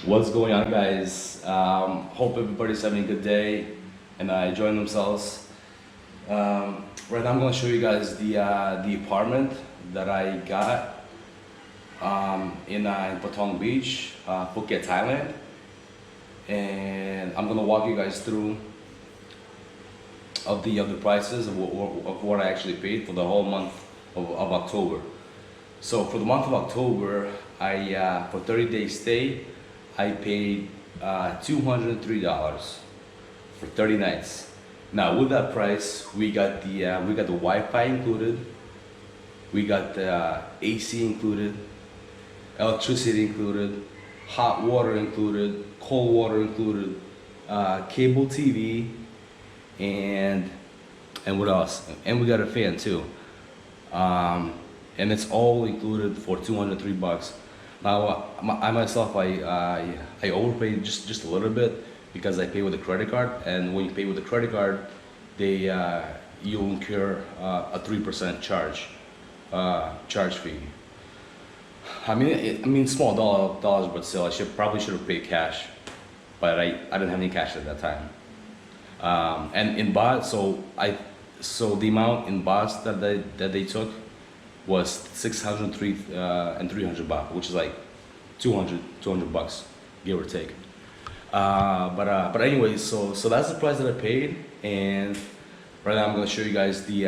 What's going on, guys? Hope everybody's having a good day and enjoying themselves. Right now, I'm going to show you guys the apartment that I got in Patong Beach, Phuket, Thailand, and I'm going to walk you guys through of the prices of what I actually paid for the whole month of October. So for the month of October, I for 30-day stay, I paid $203 for 30 nights. Now with that price, we got the Wi-Fi included, we got the AC included, electricity included, hot water included, cold water included, cable TV, and what else? And we got a fan too. And it's all included for 203 bucks. Now, I myself, I overpaid just a little bit because I pay with a credit card, and when you pay with a credit card, they you incur a 3% charge fee. I mean small dollars, but still, I probably should have paid cash, but I didn't have any cash at that time. And in baht, so the amount in bahts that they took was 603 and 300 baht, which is like 200 bucks, give or take. But anyway, so that's the price that I paid, and right now I'm gonna show you guys the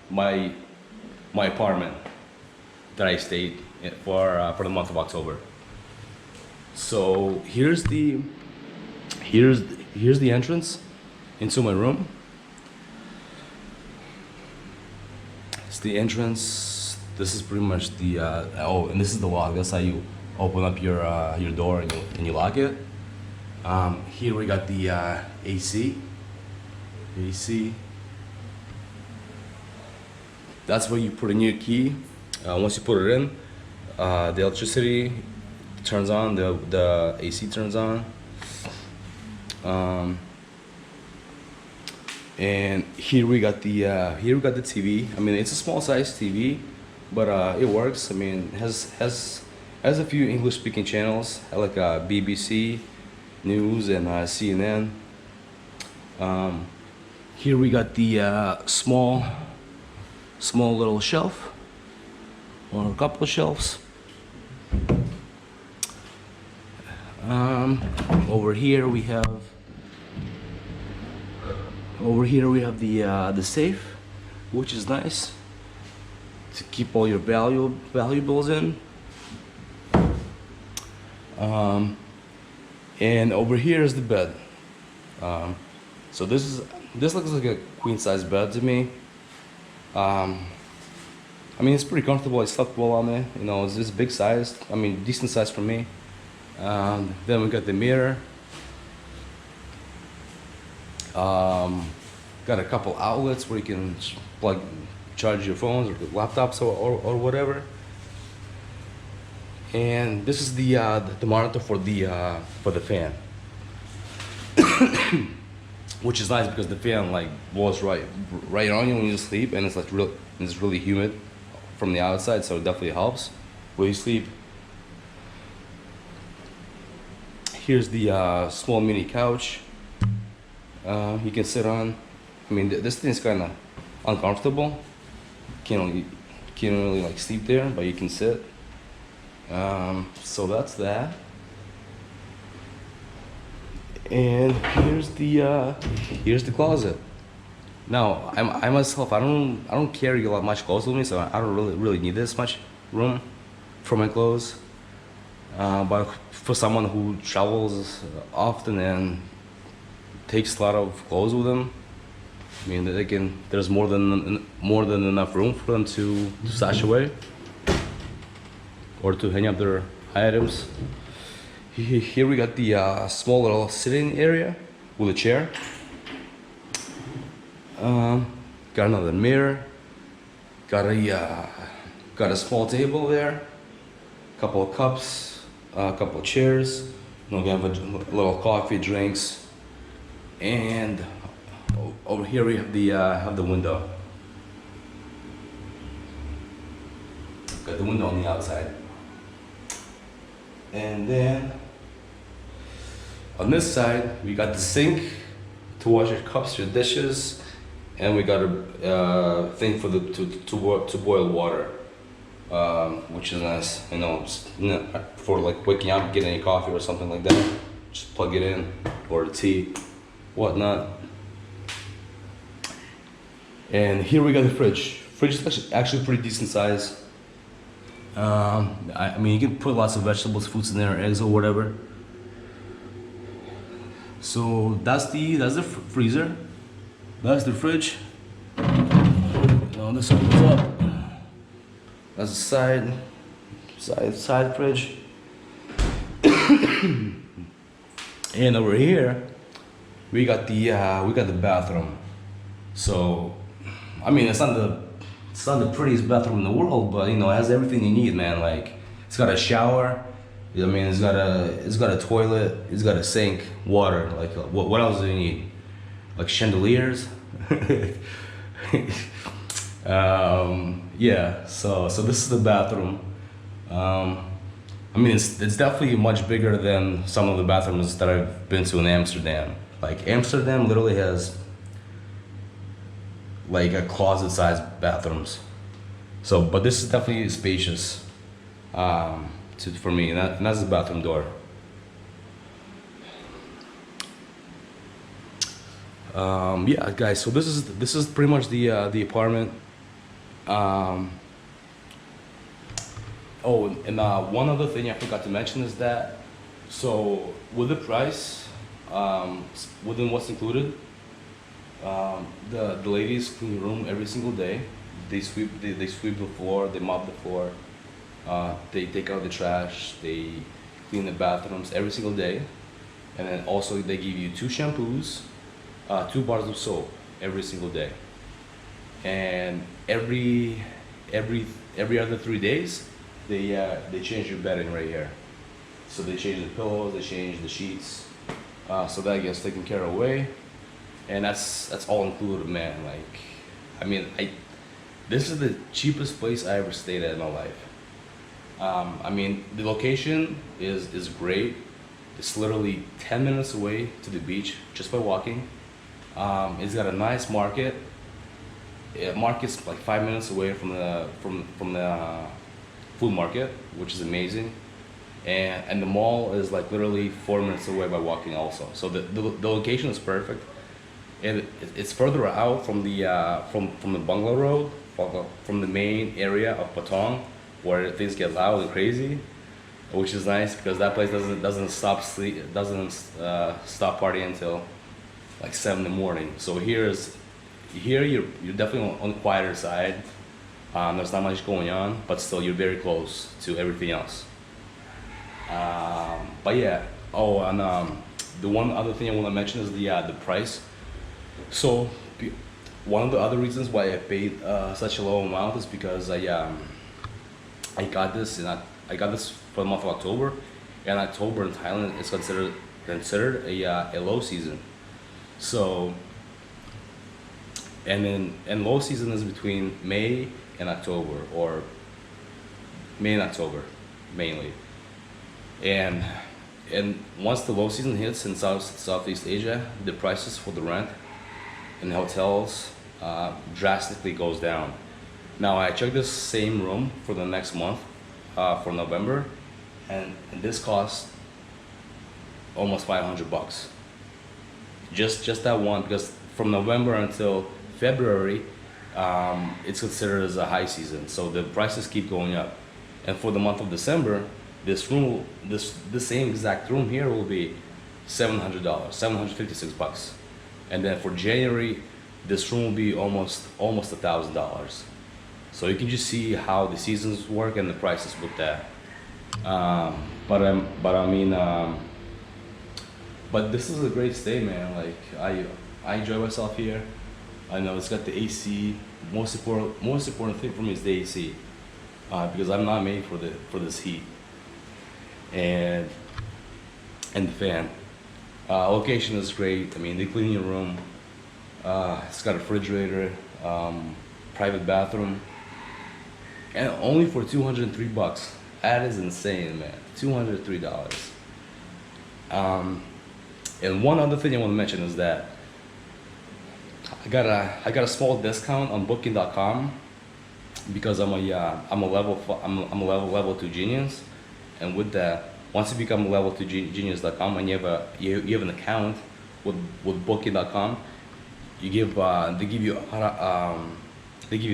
my apartment that I stayed in for the month of October. So here's the entrance into my room. It's the entrance. This is pretty much the oh, and this is the lock. That's how you open up your door and you lock it. Here we got the AC. AC. That's where you put in your key. Once you put it in, the electricity turns on. The AC turns on. And here we got the TV. I mean, it's a small size TV, but it works. I mean, has a few English speaking channels like BBC News and CNN. Here we got the small little shelf, or a couple of shelves. Over here we have the safe, which is nice to keep all your valuables in. And over here is the bed. So this looks like a queen size bed to me. I mean, it's pretty comfortable. I slept well on it. You know, it's big size. I mean, decent size for me. Then we got the mirror. Got a couple outlets where you can charge your phones or laptops or whatever. And this is the monitor for the fan, which is nice because the fan like blows right on you when you sleep, and it's really humid from the outside, so it definitely helps when you sleep. Here's the small mini couch you can sit on. I mean, this thing's kind of uncomfortable. Can't really like sleep there, but you can sit. So that's that. And here's the closet. Now, I myself, I don't carry a lot much clothes with me, so I don't really need this much room for my clothes. But for someone who travels often and takes a lot of clothes with them, I mean, there's more than enough room for them to stash away or to hang up their items. Here we got the small little sitting area with a chair. Got another mirror. Got a small table there. Couple of cups, a couple of chairs. You know, we have a little coffee, drinks, and over here we have the window. Got the window on the outside. And then On this side, we got the sink to wash your cups, your dishes, and we got a thing for the to boil water, which is nice. You know, for like waking up, getting a coffee or something like that. Just plug it in, or tea, whatnot. And here we got the fridge. Fridge is actually pretty decent size. I mean, you can put lots of vegetables, fruits in there, eggs or whatever. So that's the freezer. That's the fridge. Now this opens up. That's the side fridge. And over here, we got the bathroom. So, I mean, it's not the prettiest bathroom in the world, but you know, it has everything you need, man. Like, it's got a shower. I mean, it's got a toilet. It's got a sink, water. Like, what else do you need? Like chandeliers. Yeah. So this is the bathroom. I mean, it's definitely much bigger than some of the bathrooms that I've been to in Amsterdam. Like, Amsterdam literally has like a closet-sized bathrooms. So, but this is definitely spacious for me, and that's the bathroom door. Yeah, guys. So this is pretty much the apartment. Oh, and one other thing I forgot to mention is that, so with the price, within what's included, the ladies clean the room every single day. They sweep the floor, they mop the floor, they take out the trash, they clean the bathrooms every single day, and then also they give you 2 shampoos, 2 bars of soap every single day, and every other 3 days they change your bedding right here. So they change the pillows, they change the sheets, so that gets taken care of away, and that's all included, man. Like, I mean, this is the cheapest place I ever stayed at in my life. I mean, the location is great. It's literally 10 minutes away to the beach just by walking. It's got a nice market. Market's like 5 minutes away from the food market, which is amazing. And the mall is like literally 4 minutes away by walking also. So the location is perfect. And it's further out from the Bungalow Road, from the main area of Patong, where things get loud and crazy, which is nice because that place doesn't stop partying until like 7 in the morning. So here you're definitely on the quieter side. There's not much going on, but still you're very close to everything else. But yeah. Oh, and the one other thing I want to mention is the price. So one of the other reasons why I paid such a low amount is because I got this for the month of October, and October in Thailand is considered a low season. So, and low season is between May and October, or May and October mainly. And once the low season hits in Southeast Asia, the prices for the rent in hotels drastically goes down. Now I checked this same room for the next month, for November, and this costs almost $500. Just that one, because from November until February, it's considered as a high season, so the prices keep going up. And for the month of December, this same exact room here will be $700, $756. And then for January, this room will be almost $1,000. So you can just see how the seasons work and the prices with that. But this is a great stay, man. Like, I enjoy myself here. I know it's got the AC. Most important thing for me is the AC, because I'm not made for this heat. And the fan. Location is great. I mean, they clean your room. It's got a refrigerator, private bathroom, and only for $203. That is insane, man. $203. And one other thing I want to mention is that I got a small discount on Booking.com because I'm a level 2 genius, and with that, once you become a level 2 genius.com and you have an account with Booking.com, they give you a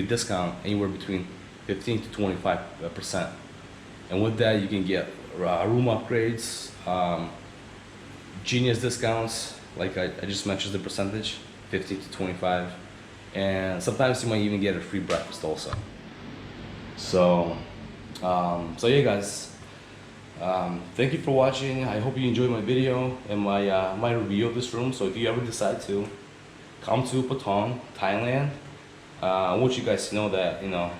discount anywhere between 15 to 25%, and with that you can get room upgrades, genius discounts, like I just mentioned the percentage, 15 to 25, and sometimes you might even get a free breakfast also. So yeah, guys, thank you for watching. I hope you enjoyed my video and my review of this room. So if you ever decide to come to Patong, Thailand, I want you guys to know that, you know,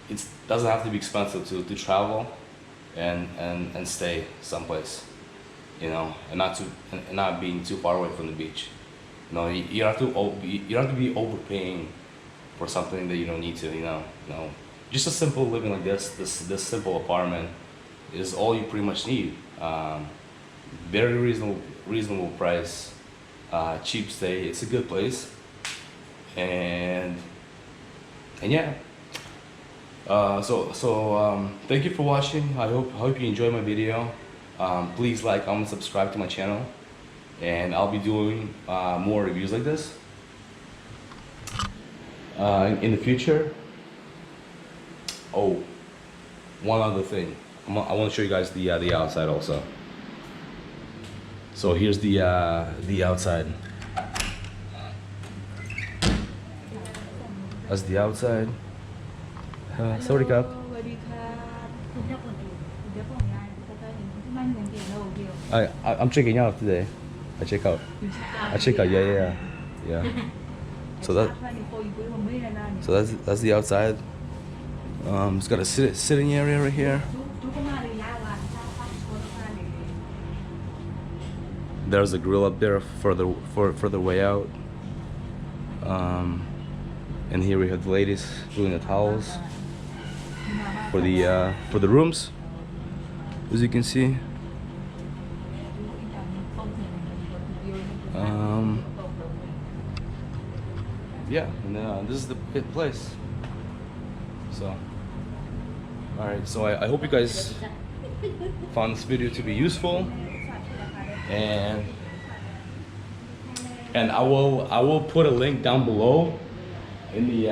it doesn't have to be expensive to travel and stay someplace, you know, and not being too far away from the beach. You know, you don't have to be overpaying for something that you don't need to, you know. Just a simple living like this simple apartment is all you pretty much need. Very reasonable price, cheap stay. It's a good place, and yeah. Thank you for watching. I hope you enjoy my video. Please like, comment, subscribe to my channel, and I'll be doing more reviews like this in the future. Oh, one other thing. I want to show you guys the outside also. So here's the outside. That's the outside. Sorry, Cap. I'm checking out today. I check out. Yeah. So that's the outside. It's got a sitting area right here. There's a grill up there further way out. And here we have the ladies doing the towels for the rooms, as you can see. Yeah, and this is the place. So, all right. So I hope you guys found this video to be useful, and I will put a link down below in the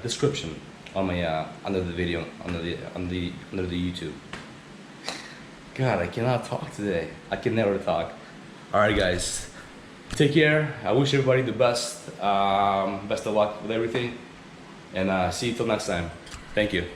description on my under the video under the YouTube. God, I cannot talk today. I can never talk. All right, guys, take care. I wish everybody the best. Best of luck with everything, and see you till next time. Thank you.